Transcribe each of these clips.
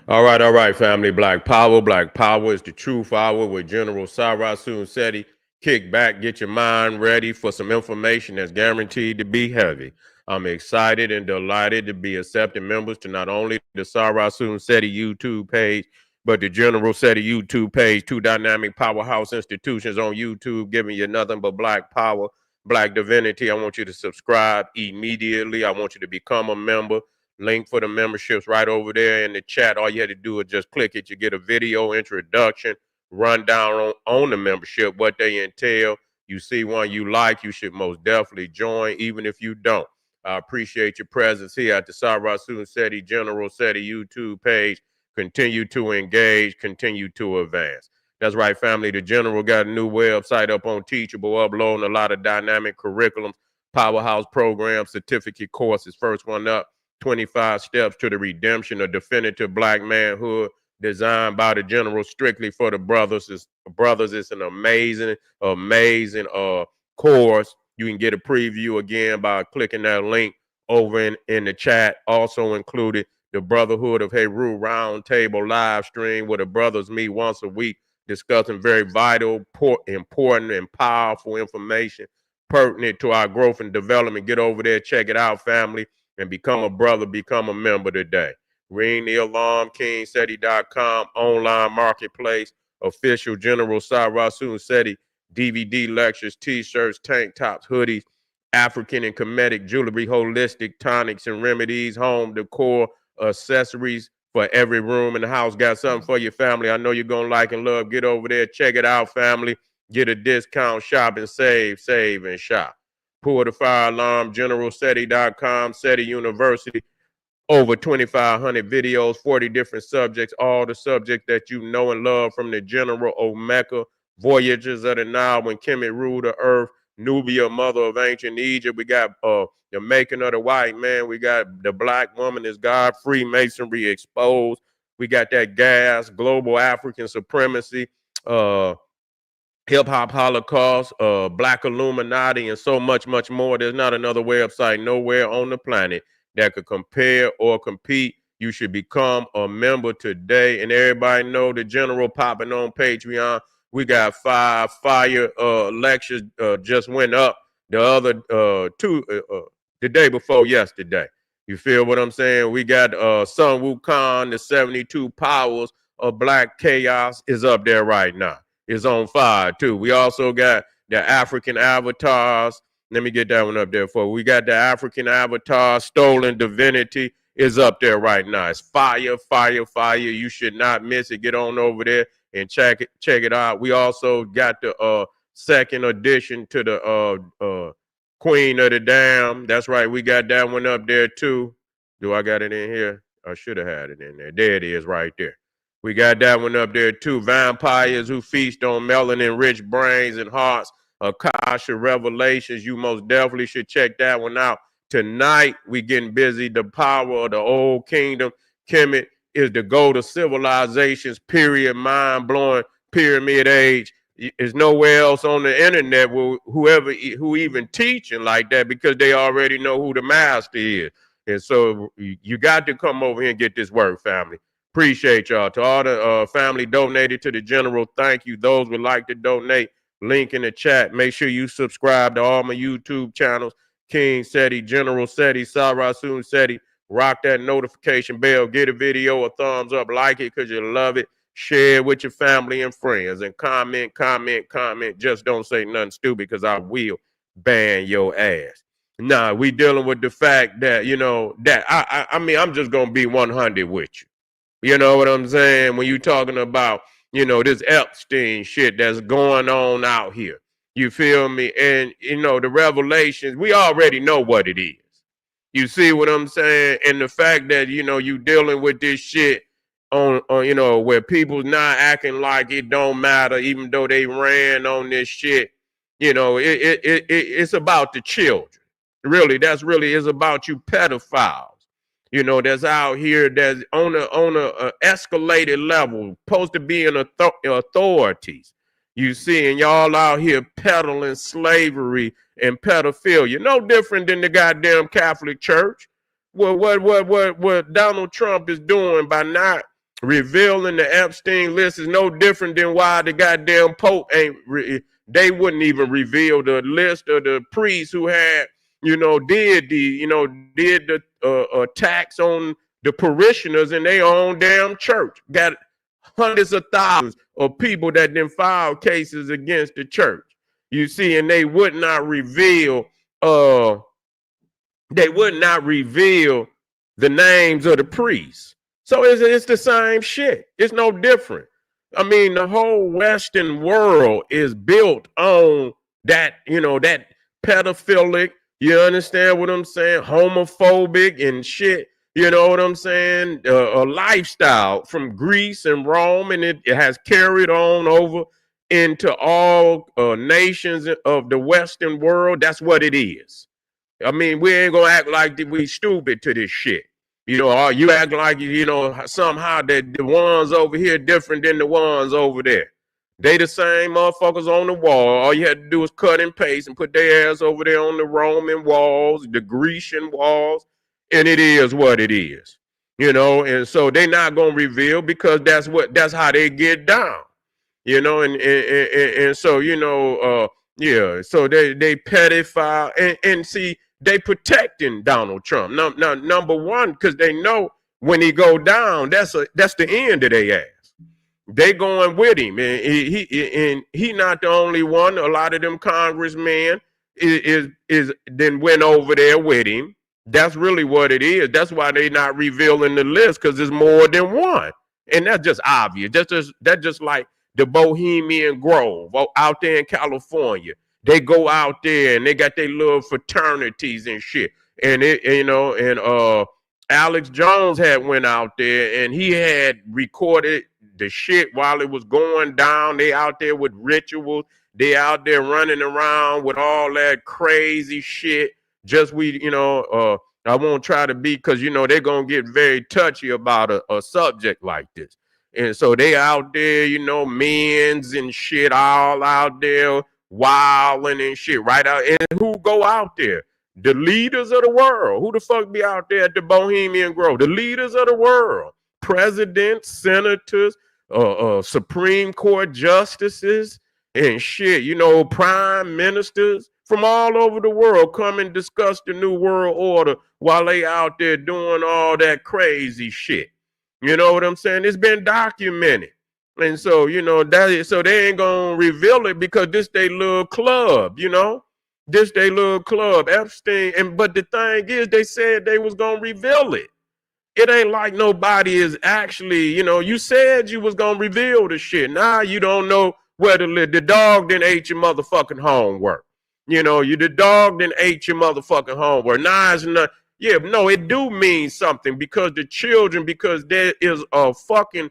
All right, family. Black Power. Black Power is the truth hour with General Sarasun Seti. Kick back, get your mind ready for some information that's guaranteed to be heavy. I'm excited and delighted to be accepting members to not only the Sarasun Seti YouTube page, but the General Seti YouTube page, two dynamic powerhouse institutions on YouTube, giving you nothing but black power, black divinity. I want you to subscribe immediately. I want you to become a member. Link for the memberships right over there in the chat. All you had to do is just click it. You get a video introduction, rundown on the membership, what they entail. You see one you like, you should most definitely join, even if you don't. I appreciate your presence here at the Sarasun Seti General Seti YouTube page. Continue to engage, continue to advance. That's right, family. The General got a new website up on Teachable, uploading a lot of dynamic curriculums, powerhouse programs, certificate courses. First one up, 25 Steps to the Redemption of Definitive Black Manhood, designed by the General strictly for the brothers. It's an amazing course. You can get a preview again by clicking that link over in the chat. Also included the Brotherhood of Heru Roundtable live stream where the brothers meet once a week discussing very vital, important, and powerful information pertinent to our growth and development. Get over there, check it out, family, and become a brother, become a member today. Ring the alarm, kingseti.com, online marketplace, official General Sarasun Seti, DVD lectures, t-shirts, tank tops, hoodies, African and Kemetic jewelry, holistic tonics and remedies, home decor, accessories for every room in the house. Got something for your family. I know you're going to like and love. Get over there, check it out, family. Get a discount, shop and save and shop. Pull the fire alarm, generalseti.com, SETI University. Over 2,500 videos, 40 different subjects, all the subjects that you know and love from the General Omeka, Voyages of the Nile, when Kemet ruled the earth, Nubia, mother of ancient Egypt. We got the making of the white man. We got the black woman is God, Freemasonry exposed. We got that gas, global African supremacy, uh, hip hop holocaust, black Illuminati, and so much more. There's not another website nowhere on the planet that could compare or compete. You should become a member today. And everybody know the General popping on Patreon. We got 5 fire lectures just went up the other two the day before yesterday. You feel what I'm saying? We got Sun Wukong, the 72 powers of black chaos is up there right now. Is on fire too. We also got the African avatars. Let me get that one up there for you. We got the African avatar, stolen divinity is up there right now. It's fire. You should not miss it. Get on over there and check it out. We also got the second edition to the Queen of the Dam. That's right. We got that one up there too. Do I got it in here? I should have had it in there. There it is right there. We got that one up there too. Vampires who feast on melanin-rich brains and hearts. Akasha Revelations. You most definitely should check that one out. Tonight, we getting busy. The power of the old kingdom. Kemet is the goal to civilizations, period, mind-blowing pyramid age. Is nowhere else on the internet who even teaching like that because they already know who the master is. And so you got to come over here and get this work, family. Appreciate y'all. To all the family donated to the General, thank you. Those would like to donate, link in the chat. Make sure you subscribe to all my YouTube channels. King Seti, General Seti, Sarasun Seti. Rock that notification bell. Get a video a thumbs up. Like it because you love it. Share it with your family and friends. And comment. Just don't say nothing stupid because I will ban your ass. Nah, we dealing with the fact that, that I mean, I'm just going to be 100 with you. You know what I'm saying? When you talking about, this Epstein shit that's going on out here. You feel me? And, the revelations, we already know what it is. You see what I'm saying? And the fact that, you dealing with this shit on where people's not acting like it don't matter, even though they ran on this shit. It's about the children. Really, that's really is about you pedophiles. That's out here that's on a escalated level, supposed to be in authorities. You see, and y'all out here peddling slavery and pedophilia. No different than the goddamn Catholic Church. What Donald Trump is doing by not revealing the Epstein list is no different than why the goddamn Pope ain't. They wouldn't even reveal the list of the priests who had, did the attacks on the parishioners in their own damn church. Got hundreds of thousands of people that then filed cases against the church. You see, and they would not reveal. They would not reveal the names of the priests. So it's the same shit. It's no different. I mean, the whole Western world is built on that, that pedophilic, you understand what I'm saying? Homophobic and shit, you know what I'm saying? A lifestyle from Greece and Rome, and it has carried on over into all nations of the Western world. That's what it is. I mean, we ain't gonna act like we stupid to this shit. You act like, somehow that the ones over here different than the ones over there. They the same motherfuckers on the wall. All you had to do was cut and paste and put their ass over there on the Roman walls, the Grecian walls, and it is what it is. And so they not gonna reveal because that's how they get down. And so, yeah, so they pedophile and see, they protecting Donald Trump. Now, number one, because they know when he go down, that's the end of their ass. They going with him, and he not the only one. A lot of them congressmen is then went over there with him. That's really what it is. That's why they not revealing the list, because there's more than one, and that's just obvious. That's just like the Bohemian Grove out there in California. They go out there and they got their little fraternities and shit. And Alex Jones had went out there and he had recorded the shit while it was going down. They out there with rituals. They out there running around with all that crazy shit. I won't try to be, because they're gonna get very touchy about a subject like this. And so they out there, men's and shit all out there wilding and shit right out. And who go out there? The leaders of the world. Who the fuck be out there at the Bohemian Grove? The leaders of the world. Presidents, senators, Supreme Court justices and shit, prime ministers from all over the world come and discuss the new world order while they out there doing all that crazy shit. You know what I'm saying? It's been documented. And so, so they ain't gonna reveal it because this they little club, this they little club, Epstein. But the thing is, they said they was gonna reveal it. It ain't like nobody is actually, you said you was gonna reveal the shit. Now you don't know where to live. The dog then ate your motherfucking homework. The dog then ate your motherfucking homework. Now it's not. Yeah, no, it do mean something because there is a fucking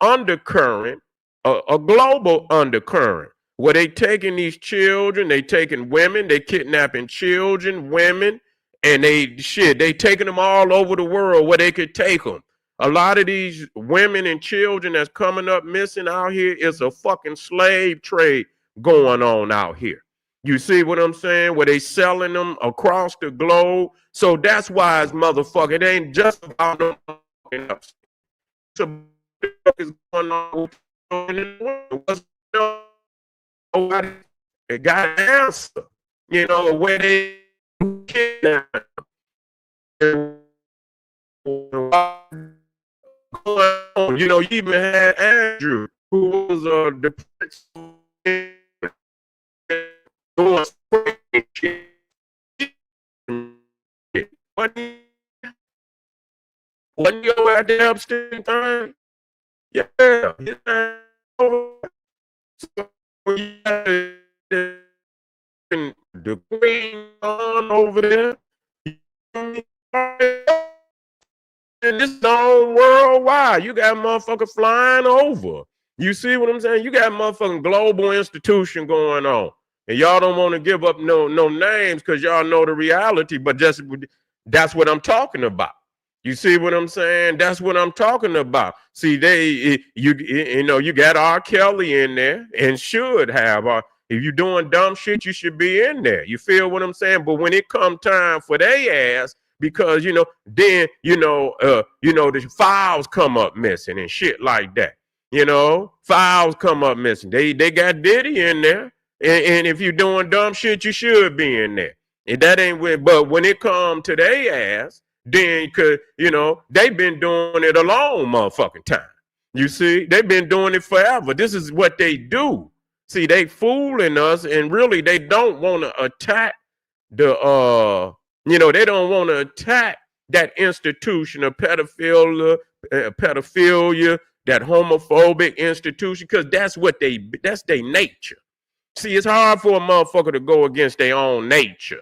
undercurrent, a global undercurrent, where they taking these children, they taking women, they kidnapping children, women, and they taking them all over the world where they could take them. A lot of these women and children that's coming up missing out here is a fucking slave trade going on out here. You see what I'm saying? Where they selling them across the globe. So that's why it's motherfucker. It ain't just about them. It's going on. What's going on? Nobody got an answer. Where they kidnap them. You even had Andrew, who was the doing shit. Wasn't you at the Epstein thing? Yeah. The queen on over there. And this is all worldwide. You got motherfuckers flying over. You see what I'm saying? You got motherfucking global institution going on. And y'all don't want to give up no names because y'all know the reality, but that's what I'm talking about. You see what I'm saying? That's what I'm talking about. See, you got R. Kelly in there and should have. If you're doing dumb shit, you should be in there. You feel what I'm saying? But when it come time for their ass, because then the files come up missing and shit like that. Files come up missing. They got Diddy in there, and if you're doing dumb shit, you should be in there. And that ain't when. But when it come to their ass, then they've been doing it a long motherfucking time. You see, they've been doing it forever. This is what they do. See, they fooling us, and really they don't want to attack they don't want to attack that institution of pedophilia, that homophobic institution, because that's their nature. See, it's hard for a motherfucker to go against their own nature.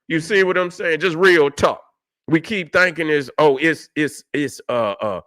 You see what I'm saying? Just real talk. We keep thinking it's a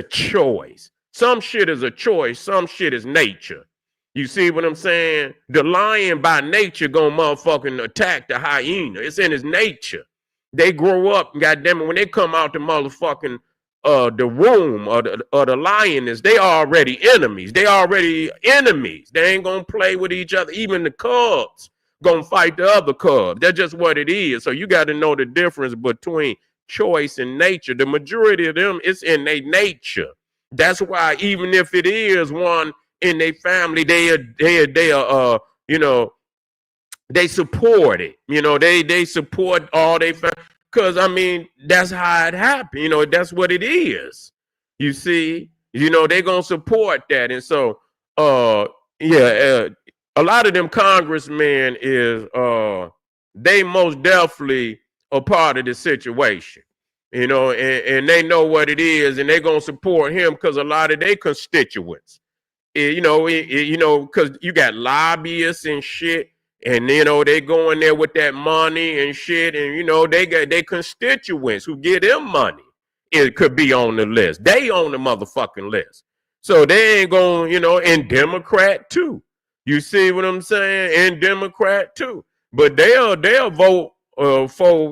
choice. Some shit is a choice. Some shit is nature. You see what I'm saying? The lion by nature gonna motherfucking attack the hyena. It's in his nature. They grow up, goddamn it, when they come out the motherfucking the womb or the lioness, they already enemies. They already enemies. They ain't gonna play with each other. Even the cubs gonna fight the other cubs. That's just what it is. So you got to know the difference between choice and nature. The majority of them, it's in their nature. That's why even if it is one in their family, they support it. They support all their family. Because, I mean, that's how it happened. That's what it is. You see, they're going to support that. And so, a lot of them congressmen they most definitely a part of the situation, and they know what it is, and they're going to support him because a lot of their constituents, because you got lobbyists and shit. And they go in there with that money and shit, and they got their constituents who give them money. It could be on the list. They on the motherfucking list. So they ain't going, and Democrat too. You see what I'm saying? And Democrat too. But they'll vote for,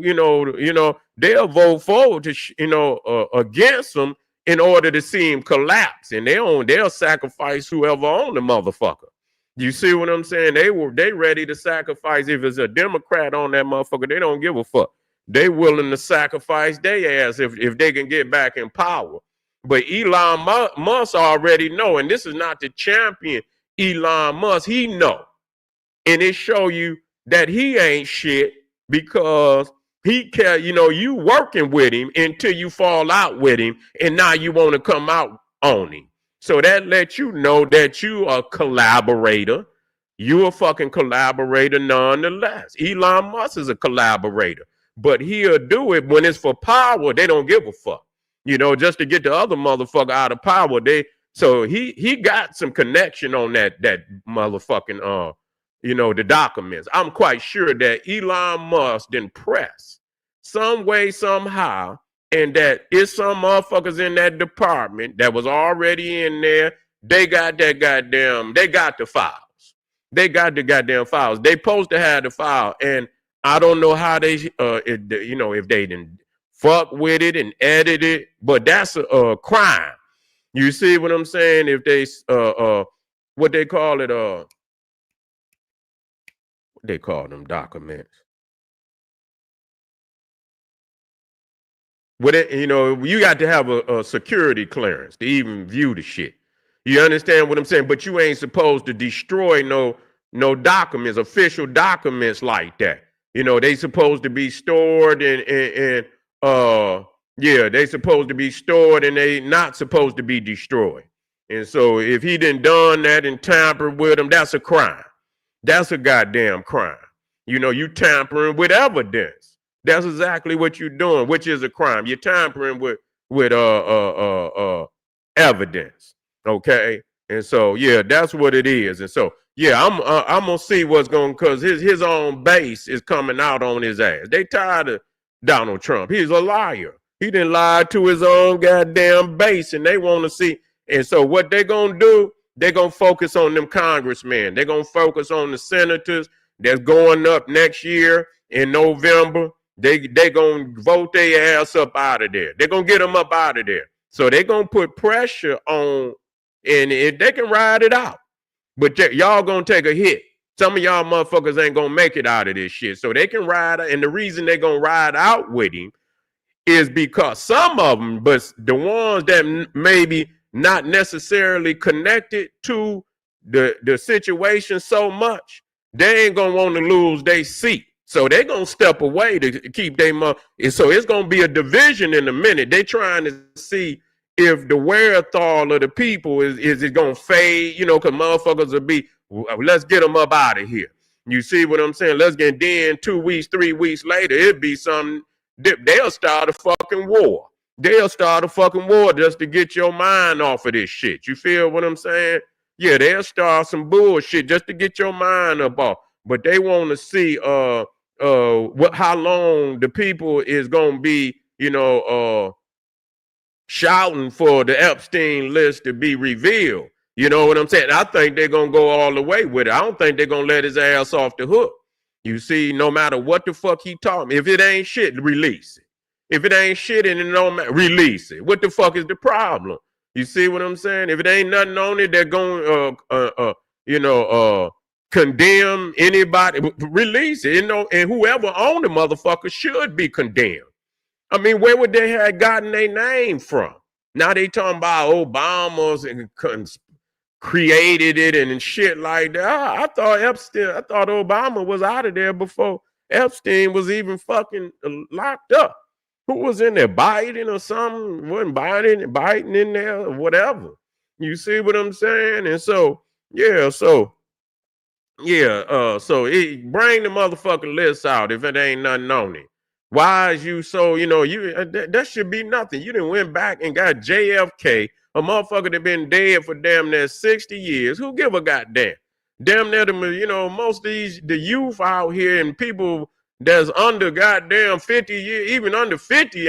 they'll vote forward to against them in order to see him collapse. And they'll sacrifice whoever on the motherfucker. You see what I'm saying? They ready to sacrifice. If it's a Democrat on that motherfucker, they don't give a fuck. They willing to sacrifice their ass if they can get back in power. But Elon Musk already know, and this is not the champion Elon Musk. He know, and it show you that he ain't shit because he care. You working with him until you fall out with him, and now you want to come out on him. So that lets you know that you a collaborator. You a fucking collaborator nonetheless. Elon Musk is a collaborator. But he'll do it when it's for power. They don't give a fuck. Just to get the other motherfucker out of power. So he got some connection on that motherfucking the documents. I'm quite sure that Elon Musk didn't press some way, somehow. And that is some motherfuckers in that department that was already in there. They got the files. They got the goddamn files. They supposed to have the file. And I don't know how they, if they didn't fuck with it and edit it, but that's a crime. You see what I'm saying? If they, what they call it, what they call them documents. With it, you got to have a security clearance to even view the shit. You understand what I'm saying? But you ain't supposed to destroy no documents, official documents like that. They supposed to be stored they supposed to be stored and they not supposed to be destroyed. And so if he done that and tampered with them, that's a crime. That's a goddamn crime. You tampering with evidence. That's exactly what you're doing, which is a crime. You're tampering with evidence, okay? And so that's what it is. And so I'm gonna see what's going, because his own base is coming out on his ass. They tired of Donald Trump. He's a liar. He didn't lie to his own goddamn base, and they want to see. And so what they gonna do? They're gonna focus on them congressmen. They're gonna focus on the senators that's going up next year in November. They gonna vote their ass up out of there. They're gonna get them up out of there. So they're gonna put pressure on, and if they can ride it out. But y'all gonna take a hit. Some of y'all motherfuckers ain't gonna make it out of this shit. So they can ride, and the reason they gonna ride out with him is because some of them, but the ones that maybe not necessarily connected to the situation so much, they ain't gonna want to lose their seat. So they're gonna step away to keep their money. So it's gonna be a division in a minute. They trying to see if the wherewithal of the people is it gonna fade, you know, because motherfuckers will be, let's get them up out of here. You see what I'm saying? Let's get then 2 weeks, 3 weeks later, it'd be something. They'll start a fucking war. They'll start a fucking war just to get your mind off of this shit. You feel what I'm saying? Yeah, they'll start some bullshit just to get your mind up off. But they want to see how long the people is gonna be, you know, shouting for the Epstein list to be revealed. You know what I'm saying? I think they're gonna go all the way with it. I don't think they're gonna let his ass off the hook. You see, no matter what the fuck he taught me, if it ain't shit, release it. If it ain't shit and it don't matter, release it. What the fuck is the problem? You see what I'm saying? If it ain't nothing on it, they're going condemn anybody, release it. You know, and whoever owned the motherfucker should be condemned. I mean, where would they have gotten their name from? Now they talking about Obama's and created it and shit like that. I thought Obama was out of there before Epstein was even fucking locked up. Who was in there? Biden or something? Wasn't Biden in there or whatever? You see what I'm saying? And so bring the motherfucking list out if it ain't nothing on it. Why is you so, you know, that should be nothing. You done went back and got JFK, a motherfucker that been dead for damn near 60 years. Who give a goddamn? Damn near, you know, most of the youth out here and people that's under goddamn 50 years, even under 50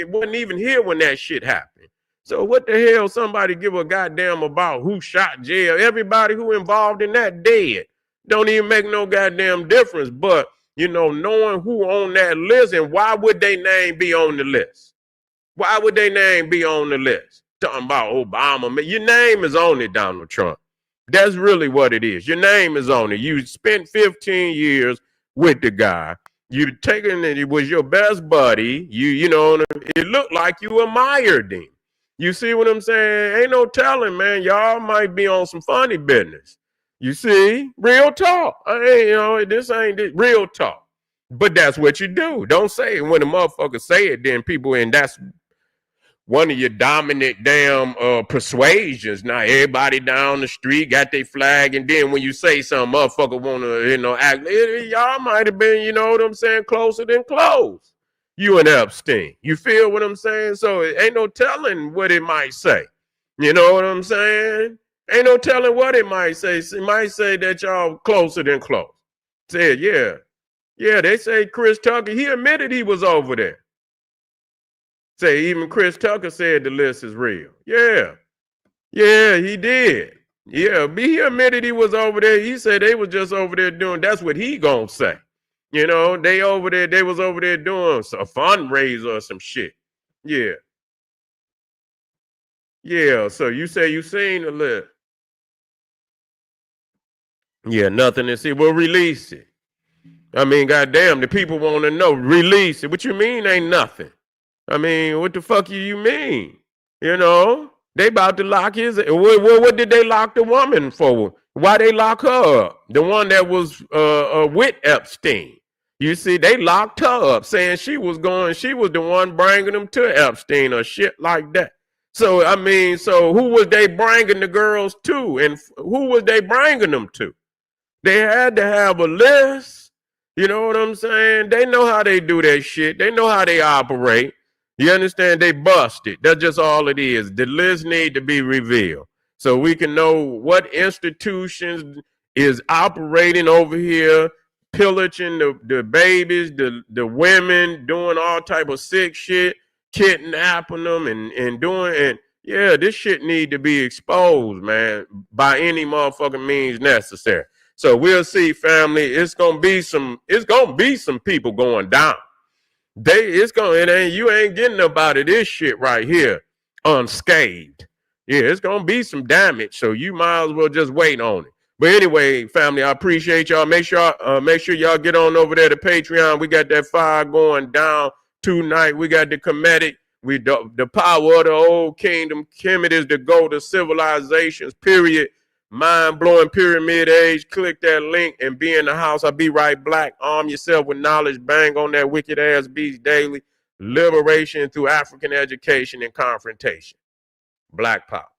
wasn't even here when that shit happened. So what the hell somebody give a goddamn about who shot jail? Everybody who involved in that dead. Don't even make no goddamn difference. But, you know, knowing who on that list and why would they name be on the list? Why would they name be on the list? Talking about Obama. Your name is on it, Donald Trump. That's really what it is. Your name is on it. You spent 15 years with the guy. You taken it. It was your best buddy. You know, it looked like you admired him. You see what I'm saying? Ain't no telling, man. Y'all might be on some funny business. You see? Real talk. This ain't real talk. But that's what you do. Don't say it. When the motherfucker say it, then people, and that's one of your dominant damn persuasions. Now everybody down the street got their flag, and then when you say something, motherfucker want to, act. Y'all might have been, you know what I'm saying, closer than close. You and Epstein. You feel what I'm saying? So it ain't no telling what it might say. You know what I'm saying? Ain't no telling what it might say. It might say that y'all closer than close. Said, yeah. Yeah, they say Chris Tucker, he admitted he was over there. Say even Chris Tucker said the list is real. Yeah. Yeah, he did. Yeah, he admitted he was over there. He said they was just over there doing, that's what he gonna say. You know, they was over there doing a fundraiser or some shit. Yeah. Yeah, so you say you seen the list. Yeah, nothing to see. Well, release it. I mean, goddamn, the people want to know. Release it. What you mean ain't nothing? I mean, what the fuck do you mean? You know, they about to lock his. What did they lock the woman for? Why they lock her up? The one that was with Epstein. You see, they locked her up, saying she was the one bringing them to Epstein or shit like that. So, I mean, who was they bringing the girls to? And who was they bringing them to? They had to have a list. You know what I'm saying? They know how they do that shit. They know how they operate. You understand? They busted. That's just all it is. The list need to be revealed so we can know what institutions is operating over here, pillaging the babies, the women, doing all type of sick shit, kidnapping them and doing, and yeah, this shit need to be exposed, man, by any motherfucking means necessary. So we'll see, family. It's gonna be some people going down. You ain't getting up out of this shit right here unscathed. Yeah, it's gonna be some damage. So you might as well just wait on it. But anyway, family, I appreciate y'all. Make sure y'all get on over there to Patreon. We got that fire going down tonight. We got the Kemetic. We the power of the old kingdom. Kemet is the goal to civilizations, period. Mind-blowing pyramid age. Click that link and be in the house. I'll be right black. Arm yourself with knowledge. Bang on that wicked ass beast daily. Liberation through African education and confrontation. Black power.